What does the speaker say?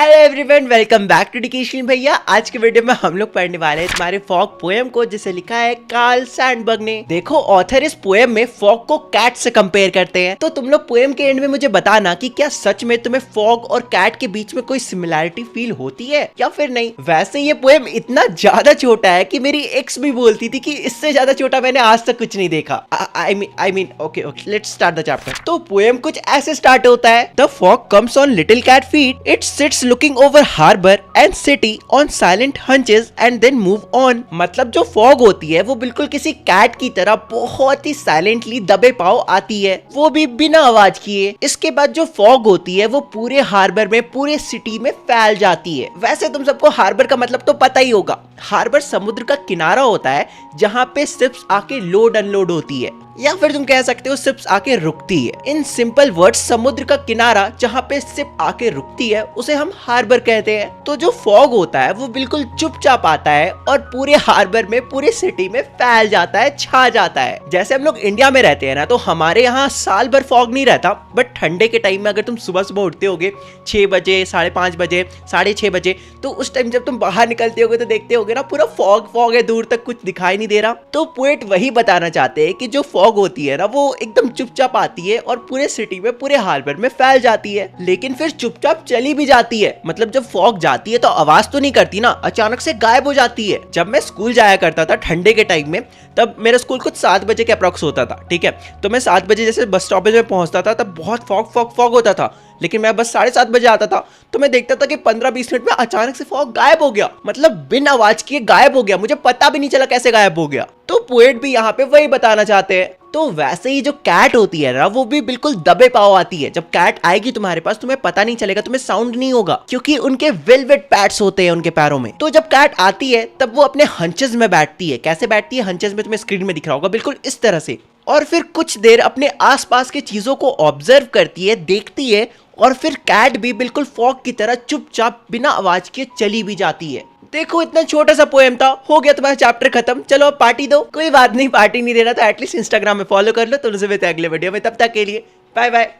Hello everyone, welcome back to डिकेशन भैया। आज के वीडियो में हम लोग पढ़ने वाले हैं तुम्हारे फॉग पोएम को, जिसे लिखा है कार्ल सैंडबर्ग ने। देखो, ऑथर इस पोएम में फॉग को कैट से कंपेयर करते हैं। तो तुम लोग पोएम के एंड में मुझे बताना कि क्या सच में तुम्हें फॉग और कैट के बीच में कोई सिमिलैरिटी फील होती है या फिर नहीं। वैसे ये पोएम इतना ज्यादा छोटा है कि मेरी एक्स भी बोलती थी कि इससे ज्यादा छोटा मैंने आज तक कुछ नहीं देखा। I mean okay, let's start the chapter. तो पोएम कुछ ऐसे स्टार्ट होता है। The fog comes on little cat feet, it sits looking over harbor and city on silent hunches and then move on। मतलब जो फॉग होती है वो बिल्कुल किसी कैट की तरह बहुत ही साइलेंटली दबे पाव आती है, वो भी बिना आवाज किए। इसके बाद जो फॉग होती है वो पूरे हार्बर में, पूरे सिटी में फैल जाती है। वैसे तुम सबको हार्बर का मतलब तो पता ही होगा। हार्बर समुद्र का किनारा होता है जहाँ पे शिप्स आके लोड अनलोड होती है, या फिर तुम कह सकते हो शिप्स आके रुकती है। इन सिंपल वर्ड्स, समुद्र का किनारा जहाँ पे शिप आके रुकती है उसे हम हार्बर कहते हैं। तो जो फॉग होता है वो बिल्कुल चुपचाप आता है और पूरे हार्बर में, पूरे सिटी में फैल जाता है, छा जाता है। जैसे हम लोग इंडिया में रहते हैं ना, तो हमारे यहाँ साल भर फॉग नहीं रहता, बट ठंडे के टाइम में अगर तुम सुबह सुबह उठते होगे 6 बजे, 5:30 बजे, 6:30 बजे, तो उस टाइम जब तुम बाहर निकलते होगे तो देखते होगे ना पूरा फॉग फॉग है, दूर तक कुछ दिखाई नहीं दे रहा। तो पोएट वही बताना चाहते हैं कि जो फॉग होती है ना वो एकदम चुपचाप आती है और पूरे सिटी में, पूरे हार्बर में फैल जाती है, लेकिन फिर चुपचाप चली भी जाती है। मतलब जब फॉग जाती है तो आवाज तो नहीं करती ना, अचानक से गायब हो जाती है। जब मैं स्कूल जाया करता था ठंडे के टाइम में, तब मेरा स्कूल कुछ 7 बजे के अप्रॉक्स होता था, ठीक है। तो मैं 7 बजे जैसे बस स्टॉपेज में पहुंचता था तब बहुत फॉग फॉग फॉग होता था, लेकिन मैं बस 7:30 बजे आता था तो मैं देखता था कि 15-20 मिनट में अचानक से फॉग गायब हो गया। मतलब बिन आवाज किए गायब हो गया, मुझे पता भी नहीं चला कैसे गायब हो गया। तो पोएट भी यहाँ पे वही बताना चाहते हैं। तो वैसे ही जो कैट होती है ना, वो भी बिल्कुल दबे पाव आती है। जब कैट आएगी तुम्हारे पास, तुम्हें पता नहीं चलेगा, तुम्हें साउंड नहीं होगा, क्योंकि उनके वेलवेट पैड्स होते हैं उनके पैरों में। तो जब कैट आती है तब वो अपने हंचेस में बैठती है। कैसे बैठती है? हंचेस में तुम्हें स्क्रीन में दिख रहा होगा, बिल्कुल इस तरह से। और फिर कुछ देर अपने आसपास की चीजों को ऑब्जर्व करती है, देखती है, और फिर कैट भी बिल्कुल फॉग की तरह चुपचाप बिना आवाज के चली भी जाती है। देखो, इतना छोटा सा पोएम था, हो गया तुम्हारा चैप्टर खत्म। चलो अब पार्टी दो। कोई बात नहीं, पार्टी नहीं देना तो एटलीस्ट इंस्टाग्राम में फॉलो कर लो। तो उनसे मिलते हैं अगले वीडियो में, तब तक के लिए बाय बाय।